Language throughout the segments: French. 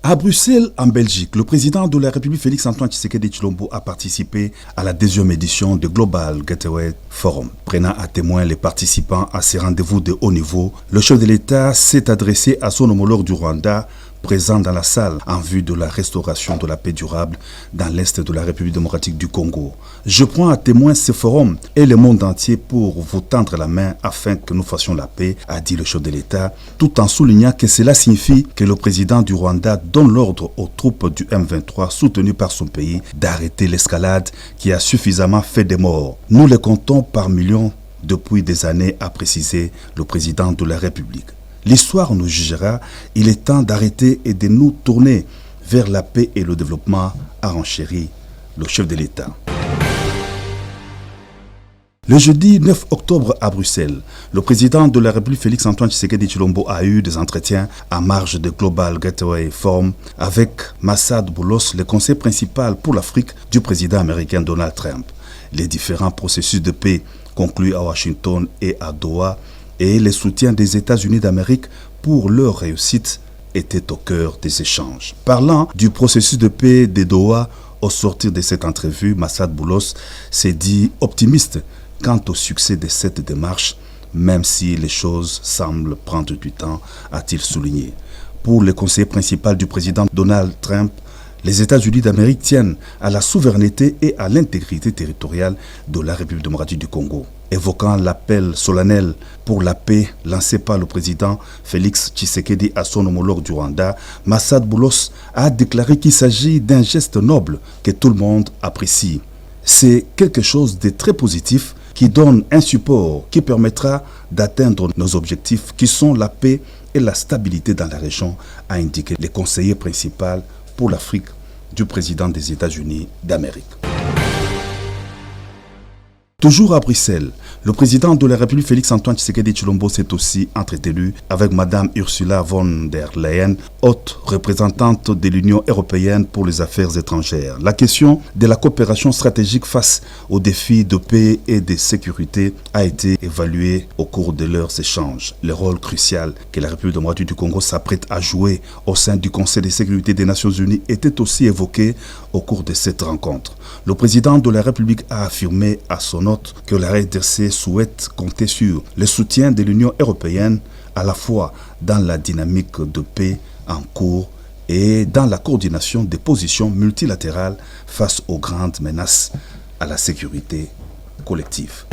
À Bruxelles, en Belgique, le président de la République Félix-Antoine Tshisekedi Tshilombo a participé à la 10e édition du Global Gateway Forum. Prenant à témoin les participants à ces rendez-vous de haut niveau, le chef de l'État s'est adressé à son homologue du Rwanda, présent dans la salle en vue de la restauration de la paix durable dans l'Est de la République démocratique du Congo. Je prends à témoin ce forum et le monde entier pour vous tendre la main afin que nous fassions la paix, a dit le chef de l'État, tout en soulignant que cela signifie que le président du Rwanda donne l'ordre aux troupes du M23 soutenues par son pays d'arrêter l'escalade qui a suffisamment fait des morts. Nous les comptons par millions depuis des années, a précisé le président de la République. L'histoire nous jugera, il est temps d'arrêter et de nous tourner vers la paix et le développement, a renchéri le chef de l'État. Le jeudi 9 octobre à Bruxelles, le président de la République Félix-Antoine Tshisekedi Tshilombo a eu des entretiens à marge de Global Gateway Forum avec Massad Boulos, le conseiller principal pour l'Afrique du président américain Donald Trump. Les différents processus de paix conclus à Washington et à Doha et les soutiens des États-Unis d'Amérique pour leur réussite étaient au cœur des échanges. Parlant du processus de paix de Doha, au sortir de cette entrevue, Massad Boulos s'est dit optimiste quant au succès de cette démarche, même si les choses semblent prendre du temps, a-t-il souligné. Pour le conseiller principal du président Donald Trump, les États-Unis d'Amérique tiennent à la souveraineté et à l'intégrité territoriale de la République démocratique du Congo. Évoquant l'appel solennel pour la paix lancé par le président Félix Tshisekedi à son homologue du Rwanda, Massad Boulos a déclaré qu'il s'agit d'un geste noble que tout le monde apprécie. C'est quelque chose de très positif qui donne un support qui permettra d'atteindre nos objectifs qui sont la paix et la stabilité dans la région, a indiqué le conseiller principal pour l'Afrique du président des États-Unis d'Amérique. Toujours à Bruxelles, le président de la République Félix-Antoine Tshisekedi Tshilombo s'est aussi entretenu avec Mme Ursula von der Leyen, haute représentante de l'Union européenne pour les affaires étrangères. La question de la coopération stratégique face aux défis de paix et de sécurité a été évaluée au cours de leurs échanges. Le rôle crucial que la République démocratique du Congo s'apprête à jouer au sein du Conseil de sécurité des Nations Unies était aussi évoqué au cours de cette rencontre. Le président de la République a affirmé à son hôte que la RDC souhaite compter sur le soutien de l'Union européenne à la fois dans la dynamique de paix en cours et dans la coordination des positions multilatérales face aux grandes menaces à la sécurité collective.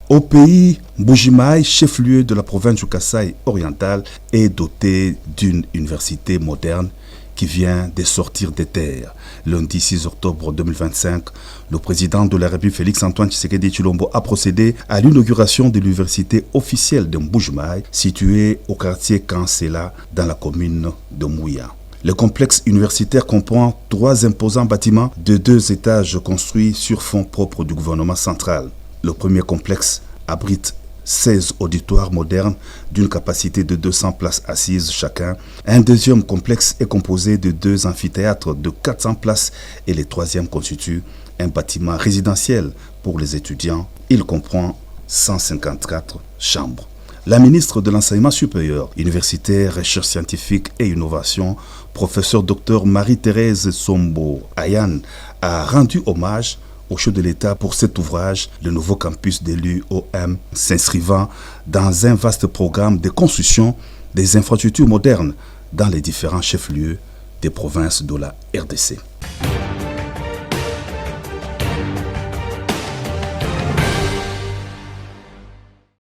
Au pays, Mbuji-Mayi, chef-lieu de la province du Kasaï oriental, est doté d'une université moderne qui vient de sortir des terres. Lundi 6 octobre 2025, le président de la République Félix-Antoine Tshisekedi Tshilombo a procédé à l'inauguration de l'université officielle de Mbuji-Mayi, située au quartier Kansela, dans la commune de Mouya. Le complexe universitaire comprend 3 imposants bâtiments de 2 étages construits sur fonds propres du gouvernement central. Le premier complexe abrite 16 auditoires modernes d'une capacité de 200 places assises chacun. Un deuxième complexe est composé de 2 amphithéâtres de 400 places et le troisième constitue un bâtiment résidentiel pour les étudiants. Il comprend 154 chambres. La ministre de l'Enseignement supérieur, universitaire, recherche scientifique et innovation, professeure Dr Marie-Thérèse Sombo Ayan, a rendu hommage au chef de l'État pour cet ouvrage, le nouveau campus de l'UOM, s'inscrivant dans un vaste programme de construction des infrastructures modernes dans les différents chefs-lieux des provinces de la RDC.